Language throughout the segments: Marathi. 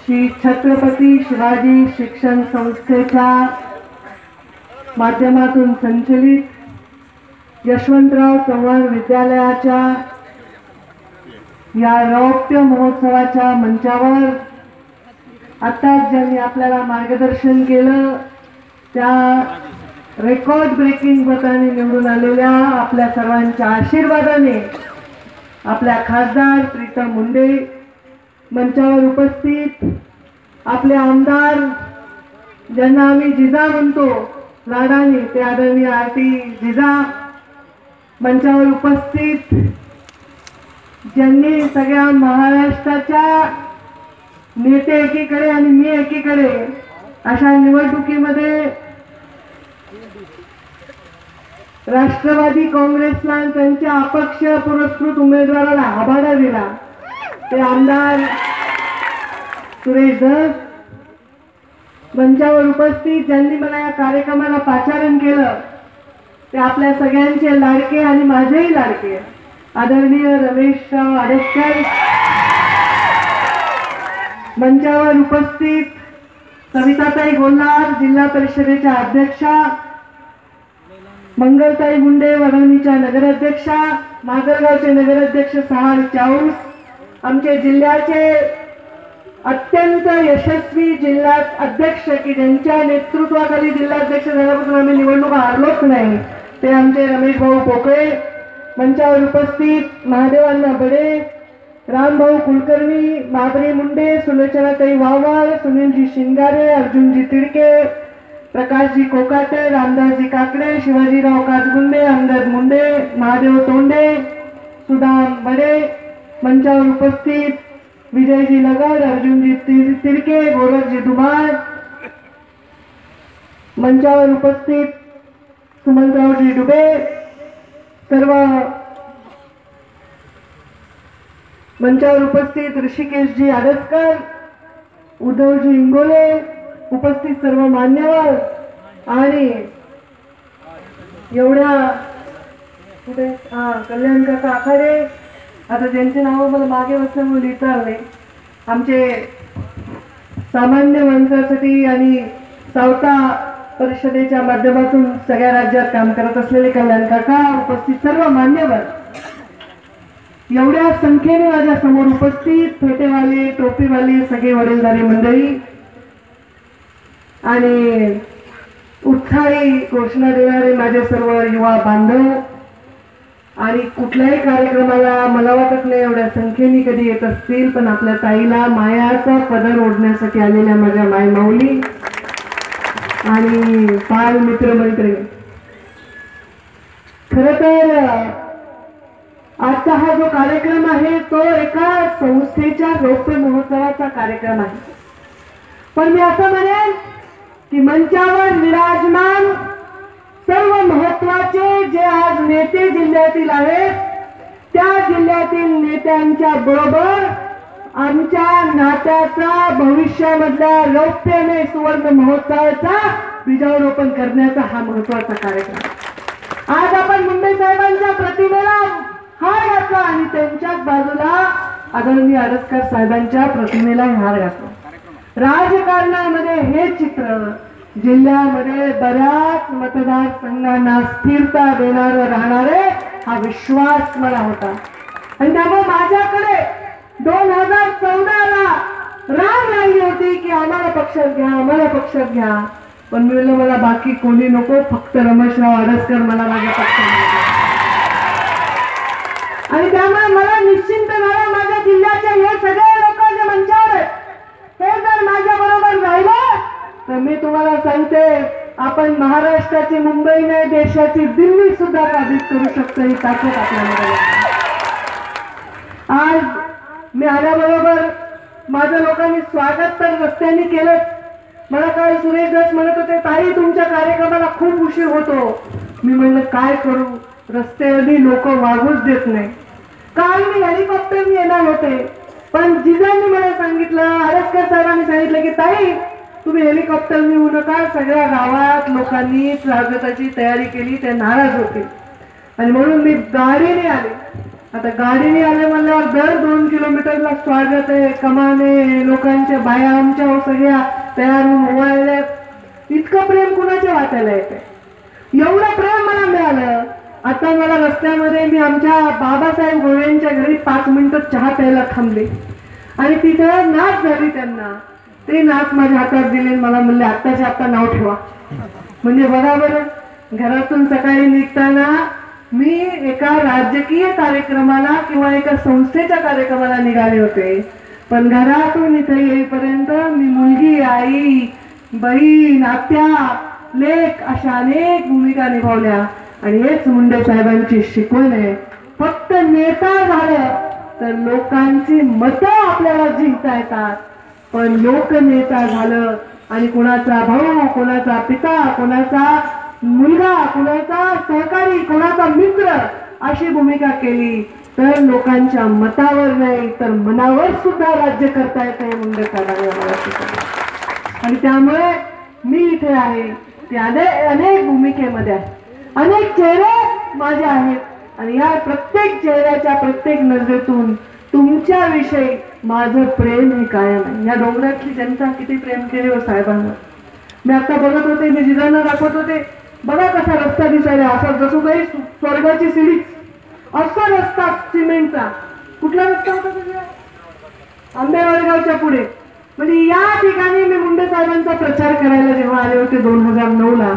श्री छत्रपती शिवाजी शिक्षण संस्थेच्या माध्यमातून संचलित यशवंतराव चव्हाण विद्यालयाच्या या रौप्य महोत्सवाच्या मंचावर आताच ज्यांनी आपल्याला मार्गदर्शन केलं त्या रेकॉर्ड ब्रेकिंग मताने निवडून आलेल्या आपल्या सर्वांच्या आशीर्वादाने आपल्या खासदार प्रीतम मुंडे, मंचावर उपस्थित आपले आमदार ज्यांना आम्ही जिजा म्हणतो लाडाने, ते आदरणीय आरती जिजा, मंचावर उपस्थित ज्यांनी सगळ्या महाराष्ट्राच्या नेते एकीकडे आणि मी एकीकडे अशा निवडणुकीमध्ये राष्ट्रवादी काँग्रेसला त्यांच्या अपक्ष पुरस्कृत उमेदवाराला आभाडा दिला, ते आमदार सुरेश धस, मंचावर उपस्थित ज्यांनी मला या कार्यक्रमाला पाचारण केलं ते आपल्या सगळ्यांचे लाडके आणि माझेही लाडके आदरणीय रमेशराव आडसकर, मंचावर उपस्थित सविताताई गोल्हार, जिल्हा परिषदेच्या अध्यक्षा, मंगलताई मुंडे वडवणीच्या नगराध्यक्षा, माजलगावचे नगराध्यक्ष सहाळ चाऊस, आमचे जिल्ह्याचे अत्यंत यशस्वी जिल्हा अध्यक्ष की ज्यांच्या नेतृत्वाखाली जिल्हाध्यक्ष झाल्यापासून आम्ही निवडणुका हारलोच नाही, ते आमचे रमेश भाऊ पोकळे, मंचावर उपस्थित महादेवांना बडे, रामभाऊ कुलकर्णी, बाबरी मुंडे, सुलोचनाताई वावळ, सुनीलजी शिंगारे, अर्जुनजी तिडके, प्रकाशजी कोकाटे, रामदासजी काकडे, शिवाजीराव काजगुंडे, अंगद मुंडे, महादेव तोंडे, सुदाम बडे, मंचावर उपस्थित विजयजी लगड, अर्जुनजी तिडके, गोरखजी दुबार, मंचावर उपस्थित सुमंतरावजी डुबे, सर्व मंचावर उपस्थित ऋषिकेशजी आडसकर, उद्धवजी इंगोले, उपस्थित सर्व मान्यवर आणि एवढ्या कुठे कल्याण काका आखाडे, आता ज्यांचे नाव मला मागे बसल्यामुळे लिहिता आले, आमचे सामान्य माणसासाठी आणि सावता परिषदेच्या माध्यमातून सगळ्या राज्यात काम करत असलेले कल्याण काका, उपस्थित सर्व मान्यवर, एवढ्या संख्येने माझ्या समोर उपस्थित फेटेवाले, टोपीवाले सगळे वडीलधारी मंडळी आणि उत्साही घोषणा देणारे माझे सर्व युवा बांधव आणि कुठल्याही कार्यक्रमाला मला वाटत नाही एवढ्या संख्येने कधी येत असतील, पण आपल्या ताईला मायाचा पदर ओढण्यासाठी आलेल्या माझ्या मायमाऊली आणि बाल मित्रमंडळी, खरं तर आजचा हा जो कार्यक्रम आहे तो एका संस्थेच्या रौप्य महोत्सवाचा कार्यक्रम आहे, पण मी असं म्हणेन की मंचावर विराजमान सर्व महत्वाचे जे आज नेते जिल्ह्यातील आहेत त्या जिल्ह्यातील नेत्यांच्या बरोबर आमच्या नात्याचा भविष्यामधल्या रौप्यमय सुवर्ण महोत्सवाचा बीजारोपण करण्याचा हा महत्वाचा कार्यक्रम। आज आपण मुंडे साहेबांच्या प्रतिमेला हार घातला आणि त्यांच्याच बाजूला आदरणीय आडसकर साहेबांच्या प्रतिमेला हार घातला। राजकारणामध्ये हे चित्र जिल्ह्यामध्ये बऱ्याच मतदारसंघांना स्थिरता देणार राहणारे हा विश्वास मला होता आणि त्यामुळे माझ्याकडे 2014ला राग राहिली होती की आम्हाला पक्षात घ्या, आम्हाला पक्षात घ्या, पण मी म्हणलं मला बाकी कोणी नको, फक्त रमेशराव आडसकर मला माझ्या पक्षात घ्या आणि त्यामुळे मला निश्चिंत झालं माझ्या जिल्ह्याचे हे सगळे लोक जे मंचावर आहेत हे जर माझ्या बरोबर राहिलं तर मी तुम्हाला सांगते आपण महाराष्ट्राची मुंबई नाही देशाची दिल्ली सुद्धा काबीज करू शकतो, ही ताकद आपल्याला। आज मी आल्याबरोबर माझ्या लोकांनी स्वागत तर रस्त्याने केलं, मला काल सुरेश दास म्हणत होते ताई तुमच्या कार्यक्रमाला खूप उशीर होतो, मी म्हणलं काय करू, रस्त्यावरती लोक वागूच देत नाही। काल मी हेलिकॉप्टरने येणार होते पण जिजांनी मला सांगितलं, आडसकर साहेबांनी सांगितलं की ताई तुम्ही हेलिकॉप्टरने येऊ नका, सगळ्या गावात लोकांनी स्वागताची तयारी केली, ते नाराज होते आणि म्हणून मी गाडीने आले। आता गाडीने आले म्हणल्यावर दर 2 किलोमीटरला स्वागत आहे, कमाने, लोकांच्या बाया आमच्या सगळ्या तयार होऊन ओवाळल्या. इतकं प्रेम कुणाच्या वाटायला येते? एवढं प्रेम मला मिळालं. आता मला रस्त्यामध्ये मी आमच्या बाबासाहेब गोळ्यांच्या घरी 5 मिनिटं चहा प्यायला थांबले आणि तिथं नाच झाली. त्यांना ते नाच माझ्या हातात दिले. मला म्हणले आत्ताच्या आत्ता नाव ठेवा. म्हणजे बरोबर घरातून सकाळी निघताना मी एका राजकीय कार्यक्रमाला किंवा एका संस्थेच्या कार्यक्रमाला निघाले होते, पण घरातून इथे येईपर्यंत मी मुलगी, आई, बहीण, आत्या, लेक अशा अनेक भूमिका निभावल्या. आणि हेच मुंडे साहेबांची शिकवण आहे. फक्त नेता झालं तर लोकांची मतं आपल्याला जिंकता येतात, पण लोकनेता झालं आणि कोणाचा भाऊ, कोणाचा पिता, कोणाचा मुलगा, कोणाचा सहकारी, कोणाचा मित्र अशी भूमिका केली तर लोकांच्या मतावर नाही तर मनावर सुद्धा राज्य करता येते. मुंडे साहेबांनी आम्हाला शिकवलं आणि त्यामुळे मी इथे आहे. ते अनेक भूमिकेमध्ये आहे, अनेक चेहरे माझे आहेत आणि या प्रत्येक चेहऱ्याच्या प्रत्येक नजरेतून तुमच्याविषयी माझं प्रेम हे कायम आहे. या डोंगरातली जनता किती प्रेम केले हो साहेबांना. मी आता बघत होते, मी जिजांना दाखवत होते, बघा कसा रस्ता दिसायला, असा जसं काही स्वर्गाची सीडी असा रस्ता सिमेंटचा. कुठला रस्ता होता तुझ्या? आंबेवाडगावच्या पुढे. म्हणजे या ठिकाणी मी मुंडे साहेबांचा प्रचार करायला जेव्हा आले होते 2009ला,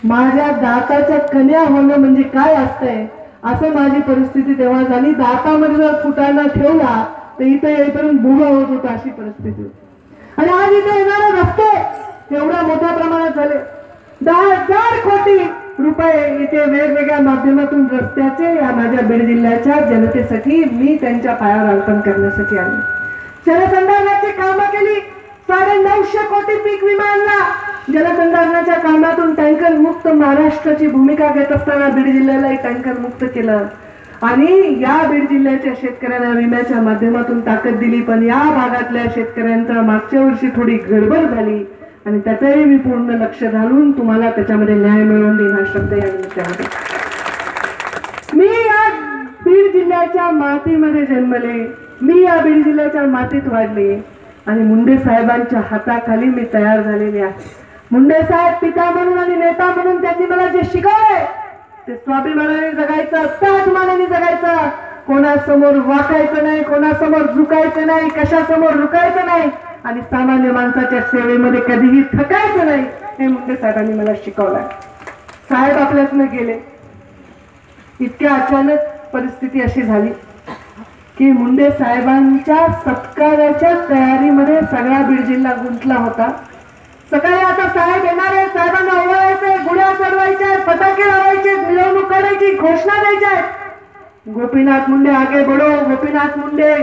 माझ्या दाताच्या कन्या होणं म्हणजे काय असतंय असं माझी परिस्थिती तेव्हा झाली. दातामध्ये जर फुटाणा ठेवला तर इथे येईपर्यंत भुगा होत होता अशी परिस्थिती होती. आणि आज इथे येणारे रस्ते एवढ्या मोठ्या प्रमाणात झाले. 10,000 कोटी रुपये इथे वेगवेगळ्या माध्यमातून रस्त्याचे या माझ्या बीड जिल्ह्याच्या जनतेसाठी मी त्यांच्या पायावर अर्पण करण्यासाठी आले. जलसंधारणाची कामं केली. 950 कोटी पीक विमा आणला. जलसंधारणाच्या कामातून टँकर मुक्त महाराष्ट्राची भूमिका घेत असताना बीड जिल्ह्यालाही टँकर मुक्त केलं आणि या बीड जिल्ह्याच्या शेतकऱ्यांना विम्याच्या माध्यमातून ताकद दिली. पण या भागातल्या शेतकऱ्यांचा मागच्या वर्षी थोडी गडबड झाली आणि त्याचंही मी पूर्ण लक्ष घालून तुम्हाला त्याच्यामध्ये न्याय मिळवून देईन हा शब्द या निमित्ताने. मी या बीड जिल्ह्याच्या मातीमध्ये जन्मले, मी या बीड जिल्ह्याच्या मातीत वाढले आणि मुंडे साहेबांच्या हाताखाली मी तयार झालेले आहे. मुंडे साहेब पिता म्हणून आणि नेता म्हणून त्यांनी मला जे शिकवले ते स्वाभिमानाने जगायचं, त्याचमानाने जगायचं, कोणासमोर वाकायचं नाही, कोणासमोर झुकायचं नाही, कशासमोर रुकायचं नाही आणि सामान्य माणसाच्या सेवेमध्ये कधीही थकायचं नाही, हे मुंडे साहेबांनी मला शिकवलं. साहेब आपल्यातनं गेले. इतक्या अचानक परिस्थिती अशी झाली की मुंडे साहेबांच्या सत्काराच्या तयारीमध्ये सगळा बीड जिल्हा गुंतला होता. सकाळी आता साहेब येणार आहे, साहेबांना ओवाळायचे, गुढ्या चढवायच्या, फटाके लावायचे, मिरवणूक काढायची, घोषणा द्यायच्या. गोपीनाथ मुंडे आगे बढो, गोपीनाथ मुंडे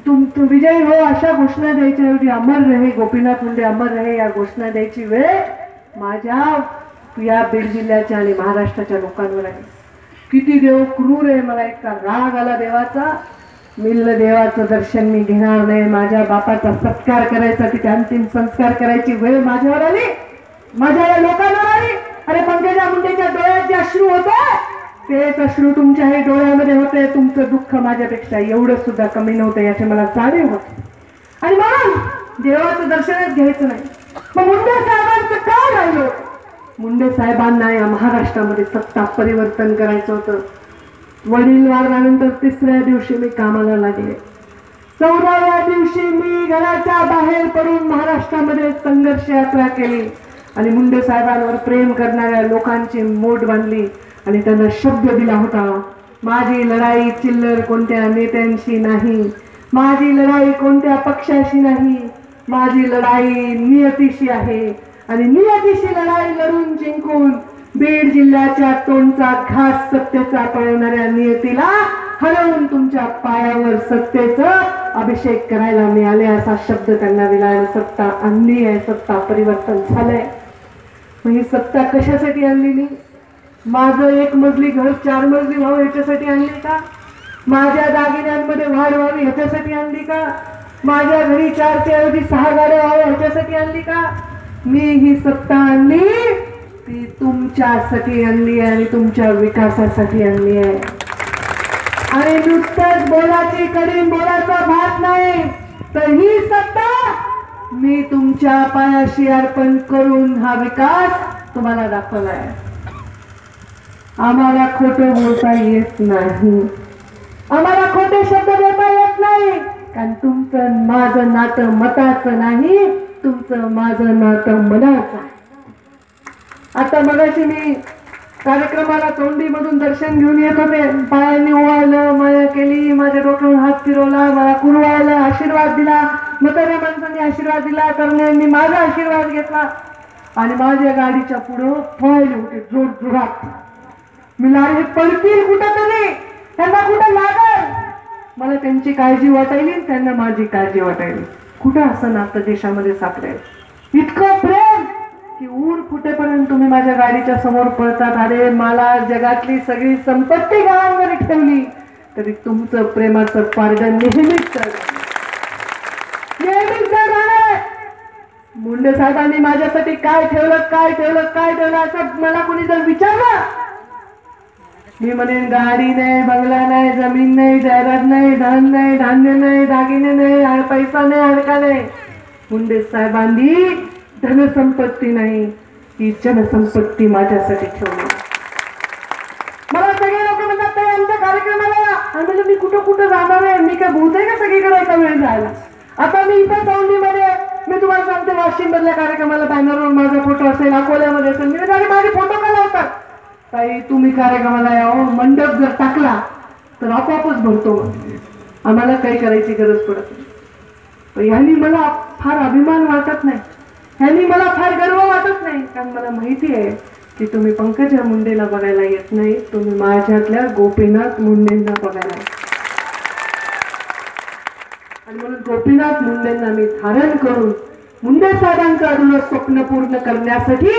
तुम विजयी हो अशा घोषणा द्यायच्या ऐवजी अमर रहे गोपीनाथ मुंडे अमर रहे या घोषणा द्यायची वेळ माझ्या या बीड जिल्ह्याच्या आणि महाराष्ट्राच्या लोकांवर आहे. किती देव क्रूर आहे. मला इतका राग आला देवाचा. मिल्ल देवाचं दर्शन मी घेणार नाही. माझ्या बापाचा सत्कार करायचा, तिथे अंतिम संस्कार करायची वेळ माझ्यावर आली, माझ्या या लोकांवर आली. अरे पंकजा मुंडेच्या डोळ्यात जे अश्रू होते तेच अश्रू तुमच्याही डोळ्यामध्ये होते. तुमचं दुःख माझ्यापेक्षा एवढं सुद्धा कमी नव्हतं याचे मला जाणीव होते आणि म्हणून देवाचं दर्शनच घ्यायचं नाही. मग मुंडे साहेबांचं काय राहिलं? मुंडे साहेबांना या महाराष्ट्रामध्ये सत्ता परिवर्तन करायचं होतं. वडील वारल्यानंतर 3ऱ्या दिवशी मी कामाला लागले. 14व्या दिवशी मी घराच्या बाहेर पडून महाराष्ट्रामध्ये संघर्ष यात्रा केली आणि मुंडे साहेबांवर प्रेम करणाऱ्या लोकांची मोठ बांधली आणि त्यांना शब्द दिला होता, माझी लढाई चिल्लर कोणत्या नेत्यांशी नाही, माझी लढाई कोणत्या पक्षाशी नाही, माझी लढाई नियतीशी आहे आणि नियतीशी लढाई लढून जिंकून बीड जिल्ह्याच्या तोंडचा घास सत्तेचा पळवणाऱ्या नियतीला हरवून तुमच्या पायावर सत्तेचा अभिषेक करायला मिळाले असा शब्द त्यांना दिला आणि सत्ता आणली आहे. सत्ता परिवर्तन झालंय. मग ही सत्ता कशासाठी आणलेली? माझं 1 मजली घर 4 मजली व्हावं ह्याच्यासाठी आणली का? माझ्या दागिन्यांमध्ये वाढ व्हावी ह्याच्यासाठी आणली का? माझ्या घरी 4च्या ऐवजी 6 गाड्या व्हाव्या ह्याच्यासाठी आणली का? मी ही सत्ता आणली ती तुमच्यासाठी आणली आहे आणि तुमच्या विकासासाठी आणली आहे. आणि नुसतंच बोलाची कडी बोलाचा भात नाही, तर ही सत्ता मी तुमच्या पायाशी अर्पण करून हा विकास तुम्हाला दाखवलाय. आम्हाला खोटं बोलता येत नाही, आम्हाला खोटे शब्द देता येत नाही, कारण तुमचं माझं नातं मताचं नाही, तुमचं माझं नातं मनाचं आहे. आता मगाशी मी कार्यक्रमाला तोंडीमधून दर्शन घेऊन येत होते, पायांनी ओवाळलं, माया केली, माझ्या डोक्यावर हात फिरवला, मला कुरवाळलं, आशीर्वाद दिला, म्हाताऱ्या माणसांनी आशीर्वाद दिला, तरुणांनी माझा आशीर्वाद घेतला आणि माझ्या गाडीच्या पुढं पळाले होते जोर जोरात. मी लागले पडतील कुठं तरी, त्यांना कुठं लागल. मला त्यांची काळजी वाटायली, त्यांना माझी काळजी वाटायली. कुठं असं नातं देशामध्ये सापडेल, इतकं प्रेम की ऊर फुटेपर्यंत तुम्ही माझ्या गाडीच्या समोर पळतात. अरे मला जगातली सगळी संपत्ती गावांवर ठेवली तरी तुमचं प्रेमाचं पारडं नेहमीच राहणार. मुंडे साहेबांनी माझ्यासाठी काय ठेवलं असं मला कोणी जर विचारलं, मी म्हणेन गाडी नाही, बंगला नाही, जमीन नाही, जायरात नाही, धन नाही, धान्य नाही, दागिने नाही, पैसा नाही, अडका नाही. मुंडे साहेबांनी धनसंपत्ती नाही, ही जनसंपत्ती माझ्यासाठी ठेवली. मला सगळे लोक म्हणतात आमच्या कार्यक्रमाला, म्हणजे मी कुठं कुठं जाणार आहे, मी काय बोलतोय का सगळीकडे एका वेळ जायला. आता मी इथं तोंडीमध्ये, मी तुम्हाला सांगते, वाशिम मधल्या कार्यक्रमाला बॅनरवर माझा फोटो असेल, अकोल्यामध्ये असेल, मी माझे फोटो का लावतात. ताई तुम्ही कार्यक्रमाला यावं, मंडप जर टाकला तर आपोआपच भरतो, आम्हाला काही करायची गरज पडत नाही. ह्यांनी मला फार अभिमान वाटत नाही, ह्यांनी मला फार गर्व वाटत नाही, कारण मला माहिती आहे की तुम्ही पंकजा मुंडेला बघायला येत नाही, तुम्ही माझ्यातल्या गोपीनाथ मुंडेंना बघायला. आणि म्हणून गोपीनाथ मुंडेंना मी धारण करून मुंडे साहेबांचं अधून स्वप्न पूर्ण करण्यासाठी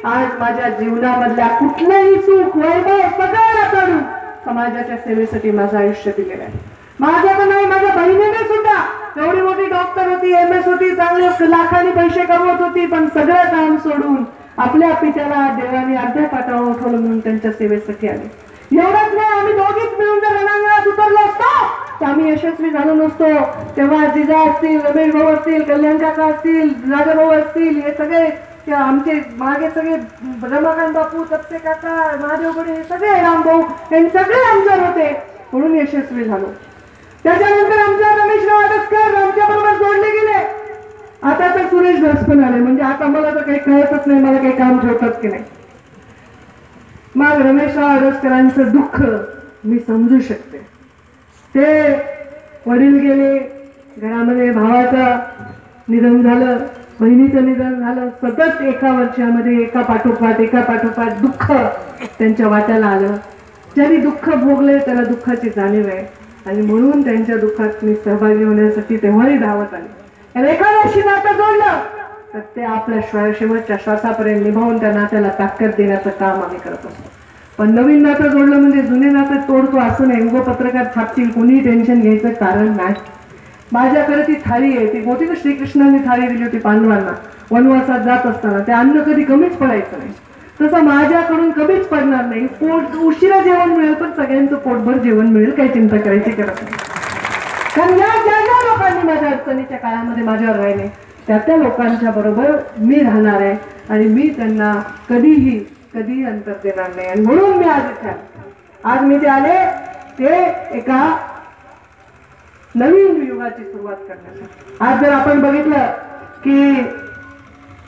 आज माझ्या जीवनामधल्या कुठलंही सुख वैभव सगळं काढून समाजाच्या सेवेसाठी माझं आयुष्य दिलेलं आहे. माझं तर नाही, माझ्या बहिणीने सुद्धा एवढी मोठी डॉक्टर होती, MS होती, चांगले लाखांनी पैसे कमवत होती, पण सगळं काम सोडून आपल्या पित्याला देवाने अर्ध्या पाठावर उठवलं म्हणून त्यांच्या सेवेसाठी आले. एवढंच नाही, आम्ही दोघीच मिळून जर रणांगणात उतरलो असतो तर आम्ही यशस्वी झालो नसतो. तेव्हा जिजा असतील, रमेश भाऊ असतील, कल्याण काका असतील, राजा भाऊ असतील, हे सगळे आमचे मागे सगळे रमाकांत बापू, तपसे काका, महादेव बडे, हे सगळे राम भाऊ, हे सगळे आमच्यावर होते म्हणून यशस्वी झालो. त्याच्यानंतर आमच्या रमेशराव आडसकर आमच्या बरोबर जोडले गेले. आता तर सुरेश धस पण आले, म्हणजे आता मला तर काही कळतच नाही, मला काही काम ठेवतात की नाही. मग रमेशराव आडसकरांचं दुःख मी समजू शकते. ते वडील गेले, घरामध्ये भावाचं निधन झालं, बहिणीचं निधन झालं, सतत एका वर्षामध्ये एका पाठोपाठ दुःख त्यांच्या वाट्याला आलं. ज्यांनी दुःख भोगले त्याला दुःखाची जाणीव आहे आणि म्हणून त्यांच्या दुःखात मी सहभागी होण्यासाठी तेव्हाही धावत आले. एखाद्याशी नातं जोडलं तर ते आपल्या शेवटच्या श्वासापर्यंत निभावून त्या नात्याला ताकद देण्याचं काम आम्ही करत असतो. पण नवीन नातं जोडलं म्हणजे जुने नातं तोडतो असं नाही. उगो पत्रकार छापतील, कोणी टेन्शन घ्यायचं कारण नाही. माझ्याकडे ती थाळी आहे, ती होती ना श्रीकृष्णांनी थाळी दिली होती पांडवांना वनवासात जात असताना, ते अन्न कधी कमीच पडायचं नाही, तसं माझ्याकडून कमीच पडणार नाही. पोट उशिरा जेवण मिळेल पण सगळ्यांचं पोटभर जेवण मिळेल, काही चिंता करायची गरज नाही. कारण ज्या ज्या लोकांनी माझ्या अडचणीच्या काळामध्ये माझ्यावर राहिले त्या लोकांच्या बरोबर मी राहणार आहे आणि मी त्यांना कधीही अंतर देणार नाही. आणि म्हणून मी आज इथे आज मी जे आले ते एका नवीन युगाची सुरुवात करण्यासाठी. आज जर आपण बघितलं की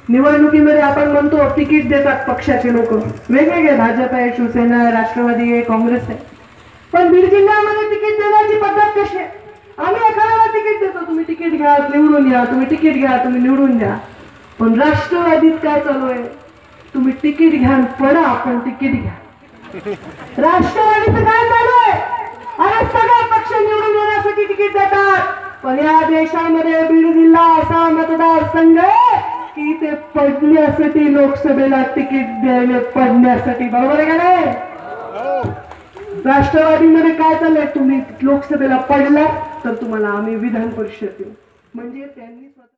निवडणुकीमध्ये आपण म्हणतो तिकीट देतात पक्षाचे लोक वेगवेगळे, भाजप आहे, शिवसेना आहे, राष्ट्रवादी आहे, काँग्रेस आहे, पण बीड जिल्ह्यामध्ये तिकीट देण्याची पद्धत कशी आहे? आम्ही एखाद्याला तिकीट देतो, तुम्ही तिकीट घ्या निवडून या, तुम्ही तिकीट घ्या तुम्ही निवडून द्या. पण राष्ट्रवादीत काय चालू आहे? तुम्ही तिकीट घ्या पडा, आपण तिकीट घ्या. राष्ट्रवादीचं काय चालू आहे? अरे सगळे पक्ष निवडून येण्यासाठी तिकीट देतात, पण या देशामध्ये बीड जिल्हा असा मतदारसंघ आहे की ते पडण्यासाठी लोकसभेला तिकीट द्यायला पडण्यासाठी. बरोबर आहे का नाही? राष्ट्रवादीमध्ये काय चाललंय? तुम्ही लोकसभेला पडला तर तुम्हाला आम्ही विधान परिषद देऊ, म्हणजे त्यांनी